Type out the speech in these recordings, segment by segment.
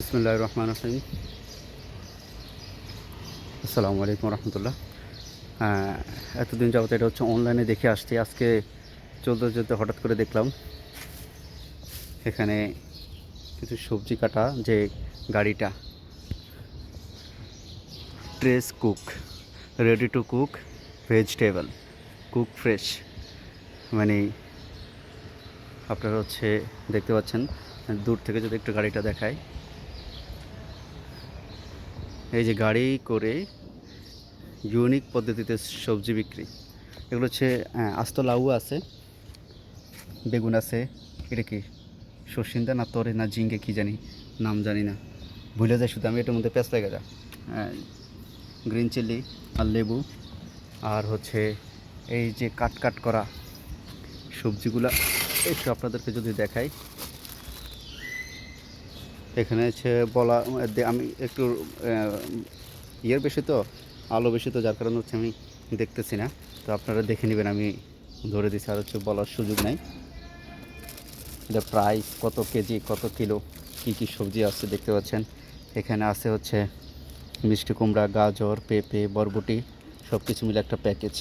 বিসমিল্লাহির রহমানির রহিম। আসসালামু আলাইকুম রহমতুল্লাহ। এতদিন যাবত এটা হচ্ছে অনলাইনে দেখে আসছি। আজকে চলতে চলতে হঠাৎ করে দেখলাম এখানে কিছু সবজি কাটা যে গাড়িটা, trace cook, ready to cook vegetable, cook fresh, মানে আপনারা হচ্ছে দেখতে পাচ্ছেন। দূর থেকে যদি একটু গাড়িটা দেখায়, এই যে গাড়ি করে ইউনিক পদ্ধতিতে সবজি বিক্রি। এগুলো হচ্ছে আস্ত লাউ আছে, বেগুন আছে, এটা কি সর্ষিন্দা না তরে না ঝিঙ্গে কী জানি, নাম জানি না, ভুলে যায় শুধু আমি। এটার মধ্যে পেঁয়াজ লেগে যায়, গ্রিন চিলি আর লেবু, আর হচ্ছে এই যে কাট কাট করা সবজিগুলা একটু আপনাদেরকে যদি দেখাই। এখানে হচ্ছে বলা, আমি একটু ইয়ের বেশি তো, আলো বেশি তো, যার কারণে হচ্ছে আমি দেখতেছি না। তো আপনারা দেখে নেবেন, আমি ধরে দিচ্ছি, আর হচ্ছে বলার সুযোগ নাই। এটা প্রাইস কত কেজি, কত কিলো, কী কী সবজি আছে দেখতে পাচ্ছেন। এখানে আছে হচ্ছে মিষ্টি কুমড়া, গাজর, পেঁপে, বরবটি, সব কিছু মিলে একটা প্যাকেজ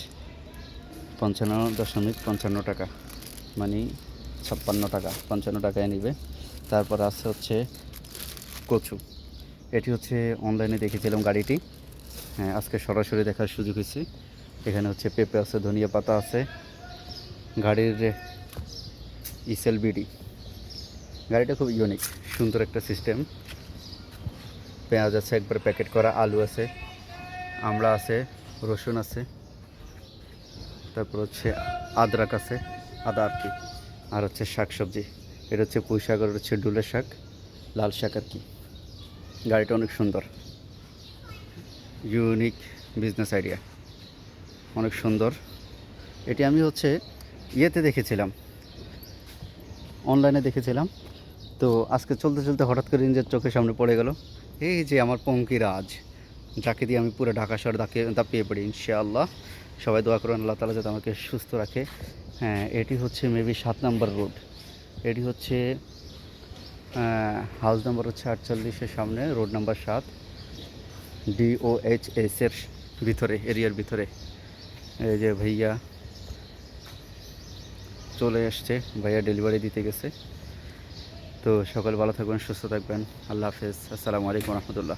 55.55 টাকা, মানে 56 টাকা, 55 টাকায় নেবে। তারপর আছে হচ্ছে কচু। এটি হচ্ছে অনলাইনে দেখেছিলাম গাড়িটি, হ্যাঁ আজকে সরাসরি দেখার সুযোগ হয়েছে। এখানে হচ্ছে পেঁপে আছে, ধনিয়া পাতা আছে, গাড়ির ইসেল বিডি। গাড়িটা খুব ইউনিক, সুন্দর একটা সিস্টেম। পেঁয়াজ আছে একবার প্যাকেট করা, আলু আছে, আমড়া আছে, রসুন আছে, তারপর হচ্ছে আদরক আছে, আদা আর কি, আর হচ্ছে শাক সবজি। এটা হচ্ছে পুঁই শাক, আর হচ্ছে ডুলের শাক, লাল শাক আর কি। গাড়িটা অনেক সুন্দর, ইউনিক বিজনেস আইডিয়া, অনেক সুন্দর। এটি আমি হচ্ছে ইয়েতে দেখেছিলাম, অনলাইনে দেখেছিলাম। তো আজকে চলতে চলতে হঠাৎ করে নিজের চোখের সামনে পড়ে গেল এই যে আমার পঙ্কিরাজ, যাকে দিয়ে আমি পুরো ঢাকা শহর দাপিয়ে পড়ি ইনশাআল্লাহ। সবাই দোয়া করুন আল্লাহ তাআলা যাতে আমাকে সুস্থ রাখে। হ্যাঁ, এটি হচ্ছে মেবি 7 নম্বর রোড। এটি হচ্ছে হাউস নাম্বার হচ্ছে 48-এর সামনে, রোড নাম্বার 7, DOHS-এর ভিতরে, এরিয়ার ভিতরে। এই যে ভাইয়া চলে এসছে, ভাইয়া ডেলিভারি দিতে গেছে। তো সকাল ভালো থাকবেন, সুস্থ থাকবেন, আল্লাহ হাফেজ, আসসালামু আলাইকুম রহমতুল্লাহ।